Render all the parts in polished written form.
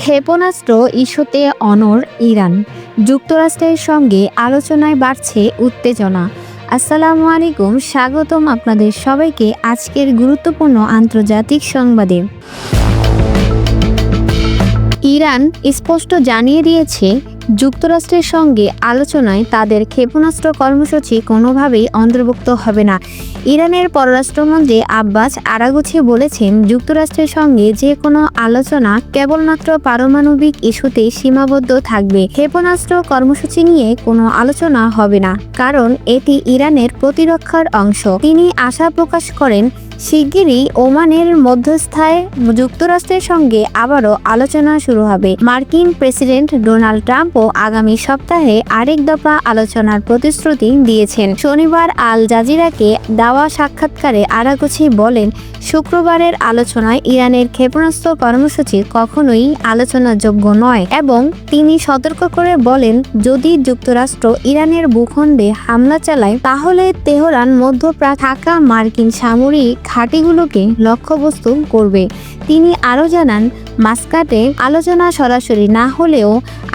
ক্ষেপণাস্ত্র ইস্যুতে অনড় ইরান, যুক্তরাষ্ট্রের সঙ্গে আলোচনায় বাড়ছে উত্তেজনা। আসসালামু আলাইকুম, স্বাগতম আপনাদের সবাইকে আজকের গুরুত্বপূর্ণ আন্তর্জাতিক সংবাদে। ইরান স্পষ্ট জানিয়ে দিয়েছে, যুক্তরাষ্ট্রের সঙ্গে আলোচনায় তাদের ক্ষেপণাস্ত্র কর্মসূচি কোনোভাবেই অন্তর্ভুক্ত হবে না। ইরানের পররাষ্ট্রমন্ত্রী আব্বাস আরাগচি বলেছেন, যুক্তরাষ্ট্রের সঙ্গে যে কোনো আলোচনা কেবলমাত্র পারমাণবিক ইস্যুতেই সীমাবদ্ধ থাকবে। ক্ষেপণাস্ত্র কর্মসূচি নিয়ে কোনো আলোচনা হবে না, কারণ এটি ইরানের প্রতিরক্ষার অংশ। তিনি আশা প্রকাশ করেন, শিগগিরই ওমানের মধ্যস্থায় যুক্তরাষ্ট্রের সঙ্গে আবারও আলোচনা শুরু হবে। মার্কিন প্রেসিডেন্ট ডোনাল্ড ট্রাম্পও আগামী সপ্তাহে আরেক দফা আলোচনার প্রতিশ্রুতি দিয়েছেন। শনিবার আল জাজিরাকে দেওয়া সাক্ষাৎকারে আরাগচি বলেন, শুক্রবারের আলোচনায় ইরানের ক্ষেপণাস্ত্র কর্মসূচি কখনোই আলোচনাযোগ্য নয়, এবং তিনি সতর্ক করে বলেন, যদি যুক্তরাষ্ট্র ইরানের ভূখণ্ডে হামলা চালায় তাহলে তেহরান মধ্যপ্রাচ্যে থাকা মার্কিন সামরিক ঘাঁটিগুলোকে লক্ষ্যবস্তু করবে। তিনি আরও জানান, মাস্কাটে আলোচনা সরাসরি না হলেও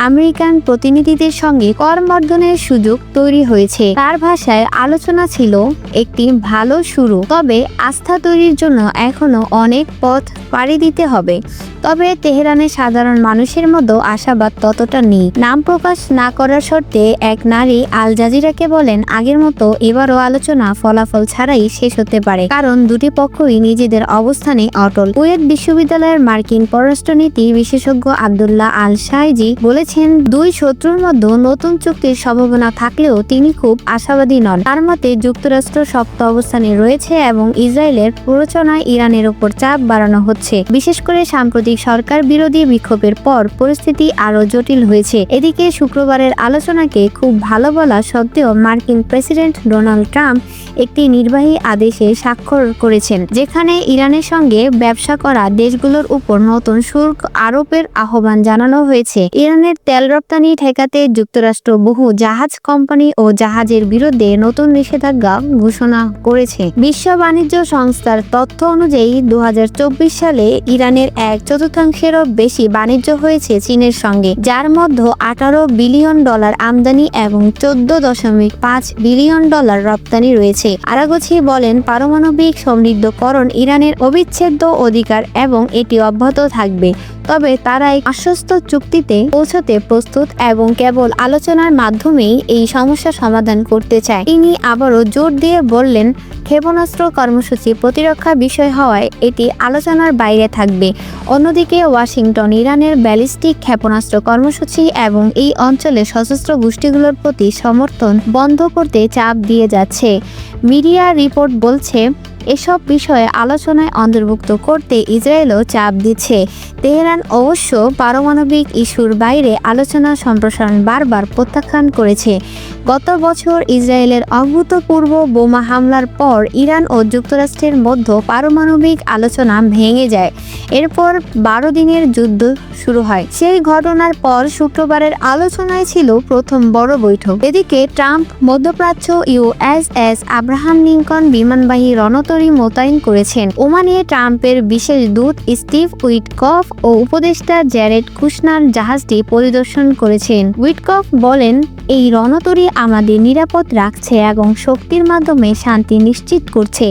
আমেরিকান প্রতিনিধিদের সঙ্গে করমর্দনের সুযোগ তৈরি হয়েছে। তার ভাষায়, আলোচনা ছিল একটি ভালো শুরু, তবে আস্থা তৈরির জন্য এখনও অনেক পথ পাড়ি দিতে হবে। তবে তেহরানের সাধারণ মানুষের মধ্যে আশাবাদ ততটা নেই। নাম প্রকাশ না করার শর্তে এক নারী আল জাজিরাকে বলেন, আগের মতো এবারও আলোচনা ফলাফল ছাড়াই শেষ হতে পারে, কারণ দুটি পক্ষই নিজেদের অবস্থানে অটল। কুয়েত বিশ্ববিদ্যালয়ের মার্কিন পররাষ্ট্রনীতি বিশেষজ্ঞ আবদুল্লাহ আল শাইজি বলেছেন, দুই শত্রুর মধ্যে নতুন চুক্তির সম্ভাবনা থাকলেও তিনি খুব আশাবাদী নন। তার মতে, যুক্তরাষ্ট্র শক্ত অবস্থানে রয়েছে এবং ইসরায়েলের প্ররোচনায় ইরানের উপর চাপ বাড়ানো হচ্ছে। বিশেষ করে সাম্প্রতিক সরকার বিরোধী বিক্ষোভের পর পরিস্থিতি আরও জটিল হয়েছে। এদিকে শুক্রবারের আলোচনাকে খুব ভালো বলা সত্ত্বেও মার্কিন প্রেসিডেন্ট ডোনাল্ড ট্রাম্প একটি নির্বাহী আদেশে স্বাক্ষর করেছেন, যেখানে ইরানের সঙ্গে ব্যবসা করা দেশগুলোর উপর নতুন শুল্ক আরোপের আহ্বান জানানো হয়েছে। ইরানের তেল রপ্তানি ঠেকাতে যুক্তরাষ্ট্র বহু জাহাজ কোম্পানি ও জাহাজের বিরুদ্ধে নতুন নিষেধাজ্ঞা ঘোষণা করেছে। বিশ্ব বাণিজ্য সংস্থার তথ্য অনুযায়ী 2024 সালে ইরানের 1/4-এরও বেশি বাণিজ্য হয়েছে চীনের সঙ্গে, যার মধ্যে $18 বিলিয়ন আমদানি এবং $14.5 বিলিয়ন রপ্তানি রয়েছে। আরাগচি বলেন, পারমাণবিক সমৃদ্ধকরণ ইরানের অবিচ্ছেদ্য অধিকার এবং এটি অব্যাহত থাকবে, তবে তারা এক আশ্বস্ত চুক্তিতে পৌঁছতে প্রস্তুত এবং কেবল আলোচনার মাধ্যমেই এই সমস্যা সমাধান করতে চায়। তিনি আবারও জোর দিয়ে বললেন, ক্ষেপণাস্ত্র কর্মসূচি প্রতিরক্ষা বিষয় হওয়ায় এটি আলোচনার বাইরে থাকবে। অন্যদিকে ওয়াশিংটন ইরানের ব্যালিস্টিক ক্ষেপণাস্ত্র কর্মসূচি এবং এই অঞ্চলের সশস্ত্র গোষ্ঠীগুলোর প্রতি সমর্থন বন্ধ করতে চাপ দিয়ে যাচ্ছে। মিডিয়া রিপোর্ট বলছে, এসব বিষয়ে আলোচনায় অন্তর্ভুক্ত করতে ইসরায়েলও চাপ দিচ্ছে। তেহরান অবশ্য পারমাণবিক ইস্যুর বাইরে আলোচনা সম্প্রসারণ বারবার প্রত্যাখ্যান করেছে। গত বছর ইসরায়েলের অভূতপূর্ব বোমা হামলার পর ইরান ও যুক্তরাষ্ট্রের মধ্যে পারমাণবিক আলোচনা ভেঙে যায়। এরপর 12 দিনের যুদ্ধ শুরু হয়। সেই ঘটনার পর শুক্রবারের আলোচনায় ছিল প্রথম বড় বৈঠক। এদিকে ট্রাম্প মধ্যপ্রাচ্য ইউএসএস আব্রাহাম লিঙ্কন বিমানবাহী রণতরী মোতায়েন করেছেন। ওমানে ট্রাম্পের বিশেষ দূত স্টিভ উইটকফ ও উপদেষ্টা জ্যারেড কুশনার জাহাজটি পরিদর্শন করেছেন। উইটকফ বলেন, এই রণতরী আমাদের নিরাপদ রাখছে এবং শক্তির মাধ্যমে শান্তি নিশ্চিত করছে।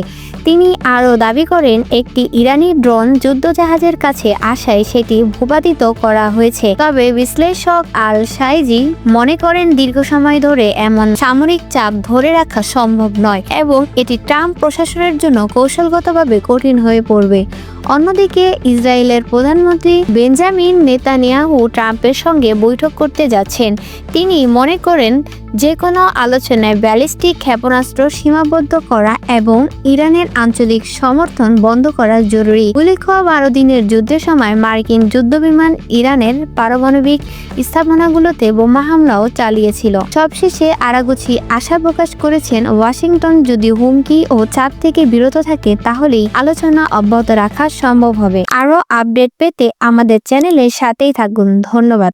তিনি আরও দাবি করেন, একটি ইরানি ড্রোন যুদ্ধজাহাজের কাছে আসায় সেটি ভূপাতিত করা হয়েছে। তবে বিশ্লেষক আল শাইজি মনে করেন, দীর্ঘ সময় ধরে এমন সামরিক চাপ ধরে রাখা সম্ভব নয় এবং এটি ট্রাম্প প্রশাসনের জন্য কৌশলগতভাবে কঠিন হয়ে পড়বে। অন্যদিকে ইসরায়েলের প্রধানমন্ত্রী বেঞ্জামিন নেতানিয়াহু ট্রাম্পের সঙ্গে বৈঠক করতে যাচ্ছেন। তিনি মনে করেন, যে কোনো আলোচনায় ব্যালিস্টিক ক্ষেপণাস্ত্র সীমাবদ্ধ করা এবং ইরানের আঞ্চলিক সমর্থন বন্ধ করা জরুরি। উল্লেখ্য, 12 দিনের যুদ্ধের সময় মার্কিন যুদ্ধবিমান ইরানের পারমাণবিক স্থাপনাগুলোতে বোমা হামলাও চালিয়েছিল। সবশেষে আরাগচি আশা প্রকাশ করেছেন, ওয়াশিংটন যদি হুমকি ও চাপ থেকে বিরত থাকে তাহলেই আলোচনা অব্যাহত রাখা সম্ভব হবে। আরও আপডেট পেতে আমাদের চ্যানেলের সাথেই থাকুন। ধন্যবাদ।